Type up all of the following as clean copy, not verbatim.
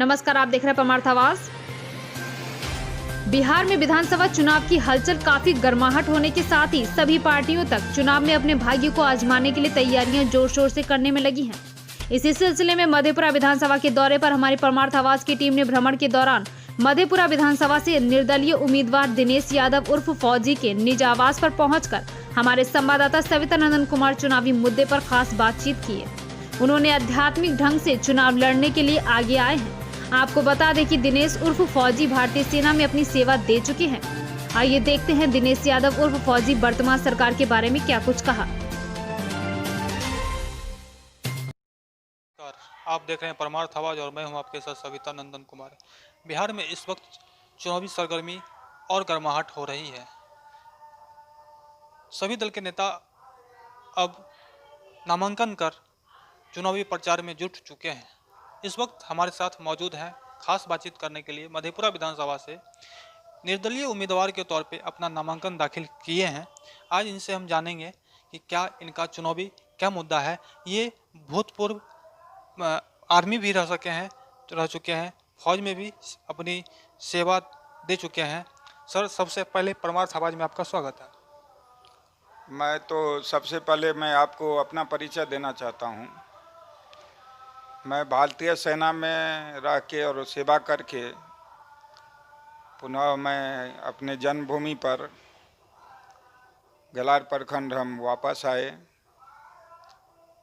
नमस्कार, आप देख रहे हैं परमार्थ आवाज। बिहार में विधानसभा चुनाव की हलचल काफी गर्माहट होने के साथ ही सभी पार्टियों तक चुनाव में अपने भाग्य को आजमाने के लिए तैयारियां जोर शोर से करने में लगी हैं। इसी सिलसिले में मधेपुरा विधानसभा के दौरे पर हमारी परमार्थ आवाज की टीम ने भ्रमण के दौरान मधेपुरा विधानसभा से निर्दलीय उम्मीदवार दिनेश यादव उर्फ फौजी के निज आवास पर पहुंचकर हमारे संवाददाता सविता नंदन कुमार चुनावी मुद्दे पर खास बातचीत की है। उन्होंने आध्यात्मिक ढंग से चुनाव लड़ने के लिए आगे आए हैं। आपको बता दें कि दिनेश उर्फ फौजी भारतीय सेना में अपनी सेवा दे चुके हैं। आइए देखते हैं दिनेश यादव उर्फ फौजी वर्तमान सरकार के बारे में क्या कुछ कहा। आप देख रहे हैं परमार्थ आवाज और मैं हूं आपके साथ सविता नंदन कुमार। बिहार में इस वक्त चुनावी सरगर्मी और गर्माहट हो रही है। सभी दल के नेता अब नामांकन कर चुनावी प्रचार में जुट चुके हैं। इस वक्त हमारे साथ मौजूद हैं खास बातचीत करने के लिए मधेपुरा विधानसभा से निर्दलीय उम्मीदवार के तौर पे अपना नामांकन दाखिल किए हैं। आज इनसे हम जानेंगे कि क्या इनका चुनावी क्या मुद्दा है। ये भूतपूर्व आर्मी भी रह चुके हैं, फौज में भी अपनी सेवा दे चुके हैं। सर, सबसे पहले परमार्थ आवाज में आपका स्वागत है। मैं तो सबसे पहले मैं आपको अपना परिचय देना चाहता हूं। मैं भारतीय सेना में रह के और सेवा करके पुनः मैं अपने जन्मभूमि पर गलार प्रखंड हम वापस आए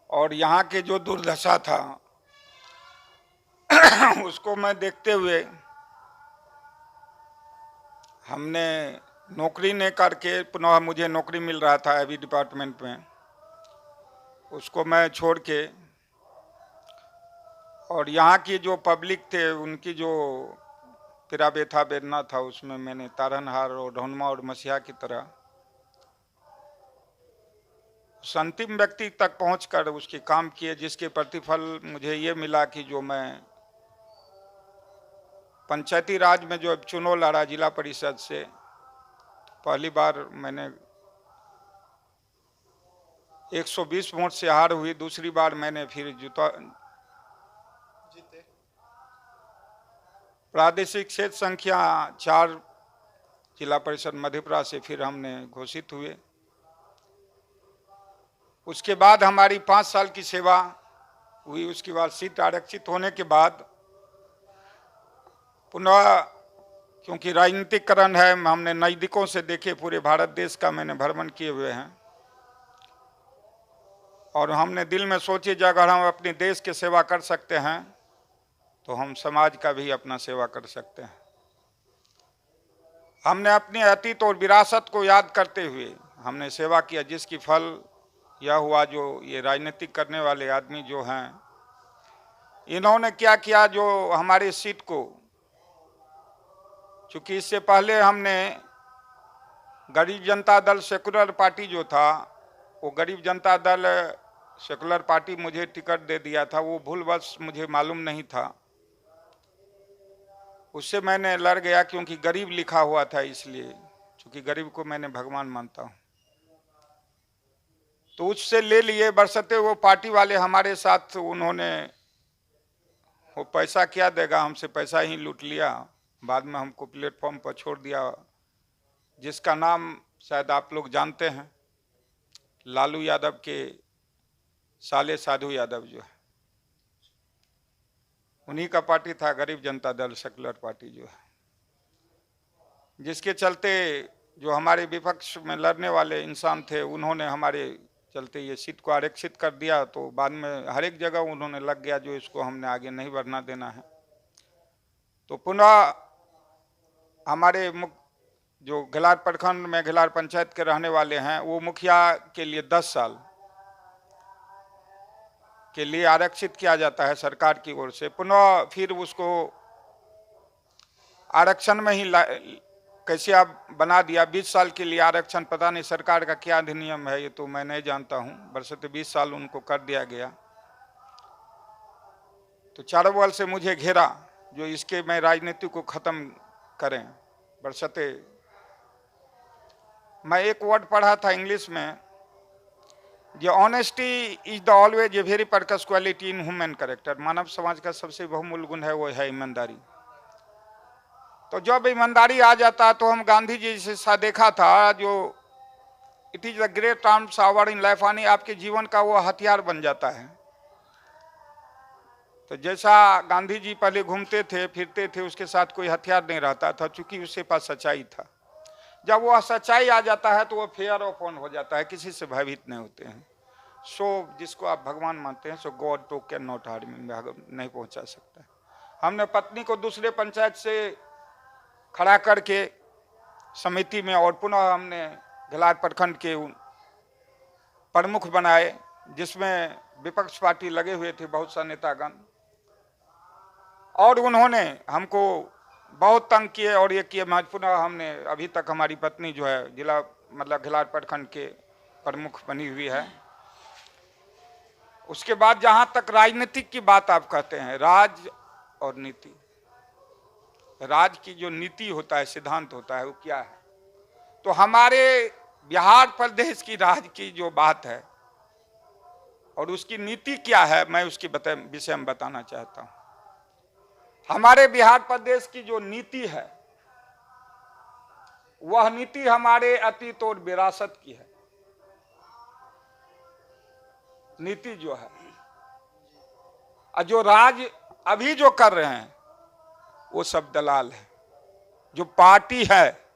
और यहाँ के जो दुर्दशा था उसको मैं देखते हुए हमने नौकरी नहीं करके पुनः मुझे नौकरी मिल रहा था एवी डिपार्टमेंट में, उसको मैं छोड़ के और यहाँ की जो पब्लिक थे उनकी जो पीड़ा व्यथा वेदना था उसमें मैंने तारनहार और ढोनमा और मसीहा की तरह उस अंतिम व्यक्ति तक पहुंचकर उसके काम किए, जिसके प्रतिफल मुझे ये मिला कि जो मैं पंचायती राज में जो चुनाव लड़ा जिला परिषद से, पहली बार मैंने 120 वोट से हार हुई, दूसरी बार मैंने फिर जीते। प्रादेशिक क्षेत्र संख्या 4 जिला परिषद मधेपुरा से फिर हमने घोषित हुए। उसके बाद हमारी 5 साल की सेवा हुई। उसके बाद सीट आरक्षित होने के बाद पुनः क्योंकि राजनीतिकरण है, हमने नज़दीकों से देखे, पूरे भारत देश का मैंने भ्रमण किए हुए हैं और हमने दिल में सोचे अगर हम अपने देश की सेवा कर सकते हैं तो हम समाज का भी अपना सेवा कर सकते हैं। हमने अपने अतीत और विरासत को याद करते हुए हमने सेवा किया, जिसकी फल यह हुआ जो ये राजनीतिक करने वाले आदमी जो हैं इन्होंने क्या किया, जो हमारे सीट को, चूँकि इससे पहले हमने गरीब जनता दल सेकुलर पार्टी जो था, वो गरीब जनता दल सेकुलर पार्टी मुझे टिकट दे दिया था, वो भूलवश मुझे मालूम नहीं था। उससे मैंने लड़ गया क्योंकि गरीब लिखा हुआ था, इसलिए क्योंकि गरीब को मैंने भगवान मानता हूँ। तो उससे ले लिए बरसते वो पार्टी वाले हमारे साथ, उन्होंने वो पैसा क्या देगा, हमसे पैसा ही लूट लिया। बाद में हमको प्लेटफॉर्म पर छोड़ दिया, जिसका नाम शायद आप लोग जानते हैं, लालू यादव के साले साधु यादव जो है, उन्हीं का पार्टी था गरीब जनता दल सेकुलर पार्टी जो है, जिसके चलते जो हमारे विपक्ष में लड़ने वाले इंसान थे उन्होंने हमारे चलते ये सीट को आरक्षित कर दिया। तो बाद में हर एक जगह उन्होंने लग गया जो इसको हमने आगे नहीं बढ़ना देना है। तो पुनः हमारे जो गलार प्रखंड में गलार पंचायत के रहने वाले हैं, वो मुखिया के लिए 10 साल के लिए आरक्षित किया जाता है सरकार की ओर से। पुनः फिर उसको आरक्षण में ही कैसे आप बना दिया 20 साल के लिए आरक्षण। पता नहीं सरकार का क्या अधिनियम है, ये तो मैं नहीं जानता हूँ। बरसते 20 साल उनको कर दिया गया। तो चारों बगल से मुझे घेरा जो इसके मैं राजनीति को खत्म करें। बरसते मैं एक वर्ड पढ़ा था इंग्लिश में The honesty is the always a very precious quality in human character. मानव समाज का सबसे बहुमूल्य गुण है वो है ईमानदारी। तो जब ईमानदारी आ जाता तो हम गांधी जी से देखा था, जो it is the great arms our in life, यानी आपके जीवन का वो हथियार बन जाता है। तो जैसा गांधी जी पहले घूमते थे फिरते थे, उसके साथ कोई हथियार नहीं रहता था, क्योंकि उसके पास सच्चाई था। जब वह सच्चाई आ जाता है तो वह फेयर ओपन हो जाता है, किसी से भयभीत नहीं होते हैं। सो जिसको आप भगवान मानते हैं, सो गॉड तो कैन नॉट हार्म हिम, नहीं पहुंचा सकता है। हमने पत्नी को दूसरे पंचायत से खड़ा करके समिति में, और पुनः हमने घिलार प्रखंड के प्रमुख बनाए, जिसमें विपक्ष पार्टी लगे हुए थे बहुत सा नेतागण, और उन्होंने हमको बहुत तंग किए और ये किए। पुनः हमने, अभी तक हमारी पत्नी जो है जिला मतलब घिलार प्रखंड के प्रमुख बनी हुई है। उसके बाद जहां तक राजनीतिक की बात आप कहते हैं, राज और नीति, राज की जो नीति होता है, सिद्धांत होता है, वो क्या है? तो हमारे बिहार प्रदेश की राज की जो बात है और उसकी नीति क्या है, मैं उसके विषय में बताना चाहता हूं। हमारे बिहार प्रदेश की जो नीति है, वह नीति हमारे अतीत और विरासत की है। नीति जो है, और जो राज अभी जो कर रहे हैं वो सब दलाल है। जो पार्टी है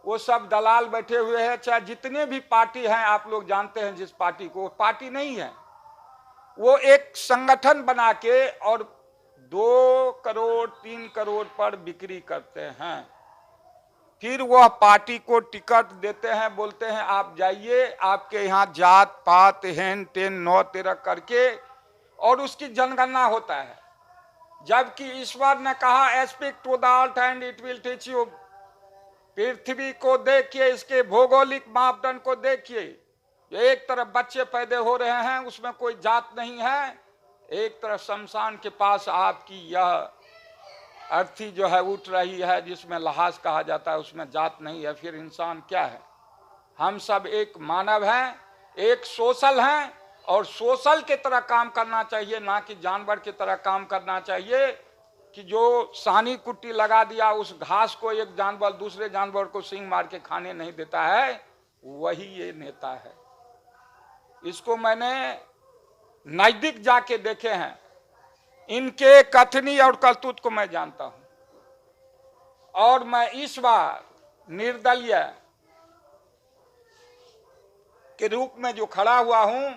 वो सब दलाल बैठे हुए हैं। चाहे जितने भी पार्टी हैं, आप लोग जानते हैं जिस पार्टी को, पार्टी नहीं है, वो एक संगठन बना के और 2 करोड़ 3 करोड़ पर बिक्री करते हैं। फिर वह पार्टी को टिकट देते हैं, बोलते हैं आप जाइए, आपके यहाँ जात पात हेन टेन 9 13 करके, और उसकी जनगणना होता है। जबकि ईश्वर ने कहा aspect to the earth and it will teach you. पृथ्वी को देखिए, इसके भौगोलिक मापदंड को देखिए। एक तरफ बच्चे पैदा हो रहे हैं, उसमें कोई जात नहीं है, एक तरफ शमशान के पास आपकी यह अर्थी जो है उठ रही है, जिसमें लहास कहा जाता है, उसमें जात नहीं है। फिर इंसान क्या है? हम सब एक मानव हैं, एक सोशल हैं, और सोशल के तरह काम करना चाहिए, ना कि जानवर की तरह काम करना चाहिए कि जो सानी कुट्टी लगा दिया, उस घास को एक जानवर दूसरे जानवर को सींग मार के खाने नहीं देता है, वही ये नेता है। इसको मैंने नजदीक जाके देखे हैं, इनके कथनी और करतूत को मैं जानता हूं, और मैं इस बार निर्दलीय के रूप में जो खड़ा हुआ हूं,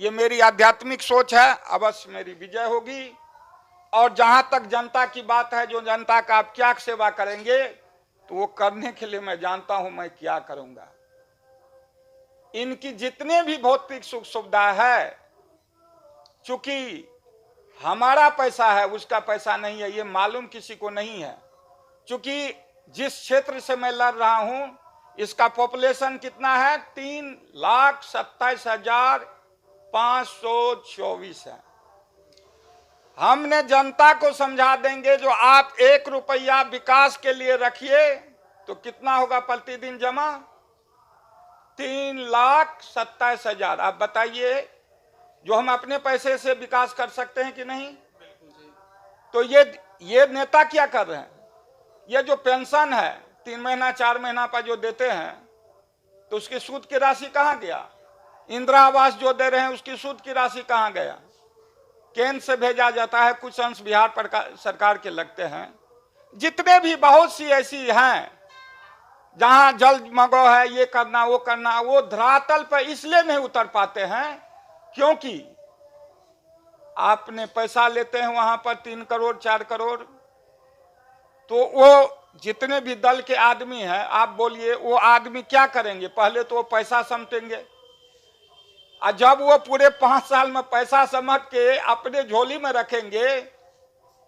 ये मेरी आध्यात्मिक सोच है, अवश्य मेरी विजय होगी। और जहां तक जनता की बात है, जो जनता का आप क्या सेवा करेंगे, तो वो करने के लिए मैं जानता हूं मैं क्या करूंगा। इनकी जितने भी भौतिक सुख सुविधा है, चूंकि हमारा पैसा है, उसका पैसा नहीं है, ये मालूम किसी को नहीं है। चूंकि जिस क्षेत्र से मैं लड़ रहा हूं, इसका पॉपुलेशन कितना है? 3,27,524 है। हमने जनता को समझा देंगे, जो आप 1 रुपया विकास के लिए रखिए तो कितना होगा प्रतिदिन जमा? 3,27,000। आप बताइए, जो हम अपने पैसे से विकास कर सकते हैं कि नहीं? तो ये नेता क्या कर रहे हैं? ये जो पेंशन है 3 महीना 4 महीना पर जो देते हैं, तो उसकी सूद की राशि कहां गया? इंदिरा आवास जो दे रहे हैं, उसकी सूद की राशि कहां गया? केंद्र से भेजा जाता है, कुछ अंश बिहार सरकार के लगते हैं। जितने भी बहुत सी ऐसी हैं जहां जलमग्न है, ये करना वो करना, वो धरातल पर इसलिए नहीं उतर पाते हैं क्योंकि आपने पैसा लेते हैं वहां पर 3 करोड़ 4 करोड़, तो वो जितने भी दल के आदमी हैं, आप बोलिए वो आदमी क्या करेंगे? पहले तो वो पैसा समेटेंगे, और जब वो पूरे 5 साल में पैसा समेट के अपने झोली में रखेंगे,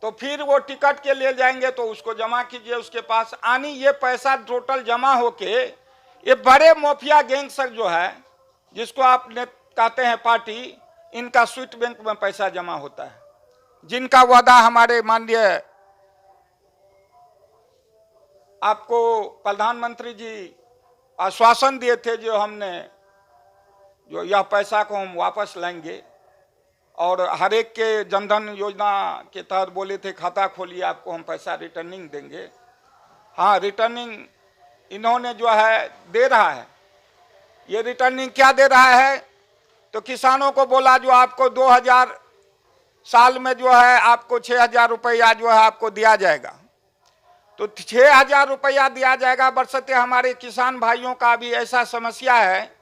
तो फिर वो टिकट के लिए जाएंगे, तो उसको जमा कीजिए उसके पास। आनी ये पैसा टोटल जमा होके, ये बड़े माफिया गैंगस्टर जो है, जिसको आप कहते हैं पार्टी, इनका स्वीट बैंक में पैसा जमा होता है, जिनका वादा हमारे माननीय आपको प्रधानमंत्री जी आश्वासन दिए थे, जो हमने जो यह पैसा को हम वापस लेंगे। और हर एक के जनधन योजना के तहत बोले थे खाता खोलिए आपको हम पैसा रिटर्निंग देंगे। हाँ, रिटर्निंग इन्होंने जो है दे रहा है। ये रिटर्निंग क्या दे रहा है? तो किसानों को बोला जो आपको 2000 साल में जो है आपको 6000 रुपया जो है आपको दिया जाएगा। तो 6000 रुपया दिया जाएगा। बरसते हमारे किसान भाइयों का भी ऐसा समस्या है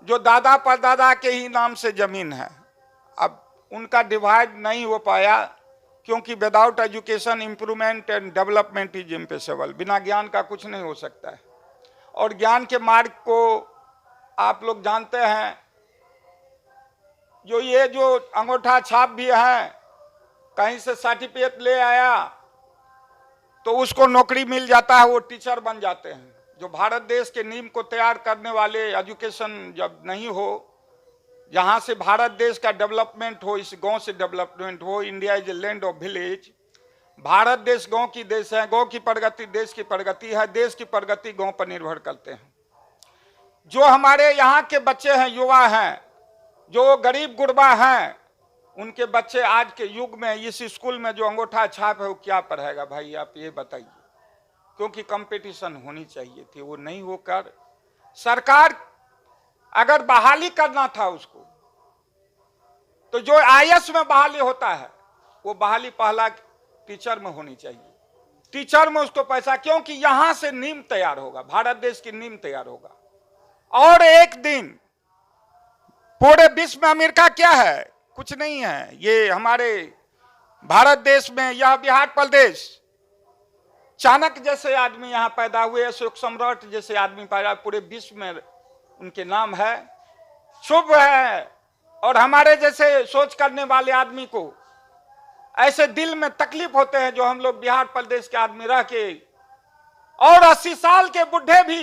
जो दादा परदादा के ही नाम से जमीन है, अब उनका डिवाइड नहीं हो पाया, क्योंकि without education improvement and development is impossible. बिना ज्ञान का कुछ नहीं हो सकता है। और ज्ञान के मार्ग को आप लोग जानते हैं। ये जो अंगूठा छाप भी है, कहीं से सर्टिफिकेट ले आया तो उसको नौकरी मिल जाता है, वो टीचर बन जाते हैं। जो भारत देश के नींव को तैयार करने वाले एजुकेशन जब नहीं हो, जहां से भारत देश का डेवलपमेंट हो, इस गांव से डेवलपमेंट हो। India is a land of village. Bharat देश गांव की देश है। गांव की प्रगति देश की प्रगति है। देश की प्रगति गांव पर निर्भर करते हैं। जो हमारे यहाँ के बच्चे हैं, युवा हैं, जो गरीब गुरबा हैं, उनके बच्चे आज के युग में इस स्कूल में जो अंगूठा छाप है वो क्या पढ़ेगा भाई, आप ये बताइए। क्योंकि कंपटीशन होनी चाहिए थी, वो नहीं होकर सरकार अगर बहाली करना था उसको, तो जो आईएएस में बहाली होता है वो बहाली पहला टीचर में होनी चाहिए। टीचर में उसको पैसा, क्योंकि यहां से नींव तैयार होगा, भारत देश की नींव तैयार होगा। और एक दिन पूरे विश्व में अमेरिका क्या है? कुछ नहीं है। ये हमारे भारत देश में यह बिहार प्रदेश, चाणक्य जैसे आदमी यहां पैदा हुए, अशोक सम्राट जैसे आदमी पैदा, पूरे विश्व में उनके नाम है, शुभ है। और हमारे जैसे सोच करने वाले आदमी को ऐसे दिल में तकलीफ होते हैं जो हम लोग बिहार प्रदेश के आदमी रह के, और 80 साल के बुढ़े भी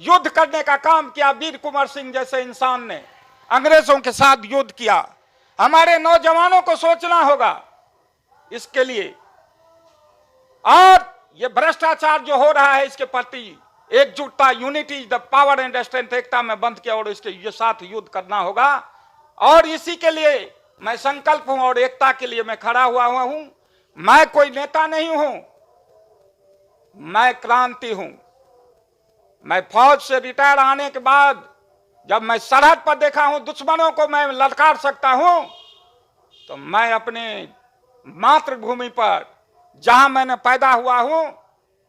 युद्ध करने का काम किया। वीर कुंवर सिंह जैसे इंसान ने अंग्रेजों के साथ युद्ध किया। हमारे नौजवानों को सोचना होगा इसके लिए। और ये भ्रष्टाचार जो हो रहा है, इसके प्रति एकजुटता, unity the power and strength, एकता में बंध के और इसके साथ युद्ध करना होगा। और इसी के लिए मैं संकल्प हूं और एकता के लिए मैं खड़ा हुआ हूं। मैं कोई नेता नहीं हूं, मैं क्रांति हूं। मैं फौज से रिटायर आने के बाद जब मैं सरहद पर देखा हूं दुश्मनों को मैं ललकार सकता हूं, तो मैं अपने मातृभूमि पर जहां मैंने पैदा हुआ हूं,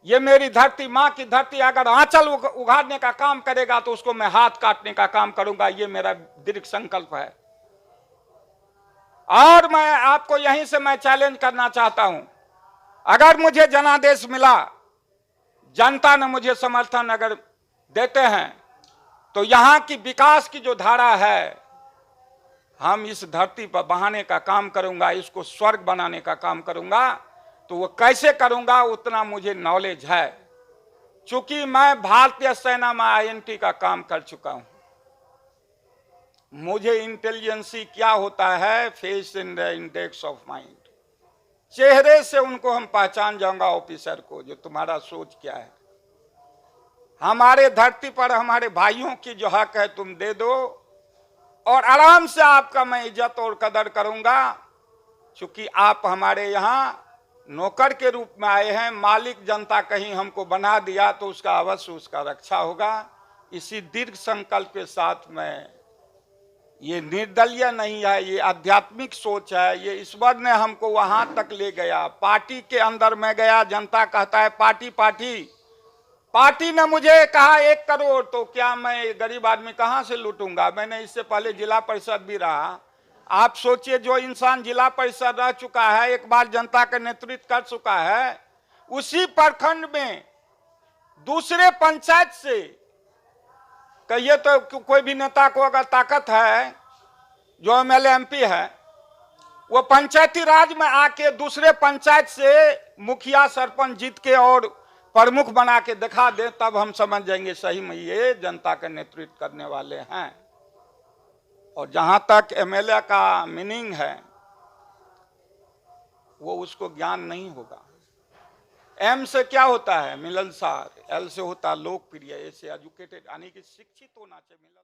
ये मेरी धरती, मां की धरती, अगर आंचल उगाड़ने का काम करेगा तो उसको मैं हाथ काटने का काम करूंगा। ये मेरा दृढ़ संकल्प है। और मैं आपको यहीं से मैं चैलेंज करना चाहता हूं, अगर मुझे जनादेश मिला, जनता ने मुझे समर्थन अगर देते हैं, तो यहां की विकास की जो धारा है, हम इस धरती पर बहाने का काम करूंगा, इसको स्वर्ग बनाने का काम करूंगा। तो वो कैसे करूंगा उतना मुझे नॉलेज है, क्योंकि मैं भारतीय सेना में आईएनटी का काम कर चुका हूं। मुझे इंटेलिजेंसी क्या होता है, face in the index of mind, चेहरे से उनको हम पहचान जाऊंगा ऑफिसर को, जो तुम्हारा सोच क्या है। हमारे धरती पर हमारे भाइयों की जो हक है तुम दे दो, और आराम से आपका मैं इज्जत और कदर करूंगा, क्योंकि आप हमारे यहाँ नौकर के रूप में आए हैं। मालिक जनता कहीं हमको बना दिया तो उसका अवश्य उसका रक्षा होगा। इसी दीर्घ संकल्प के साथ में, ये निर्दलीय नहीं है, ये आध्यात्मिक सोच है। ये ईश्वर ने हमको वहां तक ले गया। पार्टी के अंदर में गया, जनता कहता है पार्टी पार्टी, पार्टी ने मुझे कहा 1 करोड़, तो क्या मैं गरीब आदमी कहां से लूटूंगा। मैंने इससे पहले जिला परिषद भी रहा। आप सोचिए, जो इंसान जिला परिषद रह चुका है, एक बार जनता का नेतृत्व कर चुका है, उसी प्रखंड में दूसरे पंचायत से, कहिए तो कोई भी नेता को अगर ताकत है, जो एमएलए एमपी है, वो पंचायती राज में आके दूसरे पंचायत से मुखिया सरपंच जीत के और प्रमुख बना के दिखा दे, तब हम समझ जाएंगे सही में ये जनता का नेतृत्व करने वाले हैं। और जहां तक एमएलए का मीनिंग है, वो उसको ज्ञान नहीं होगा। एम से क्या होता है? मिलनसार। एल से होता है लोकप्रिय। ए से एजुकेटेड, यानी कि शिक्षित होना चाहिए।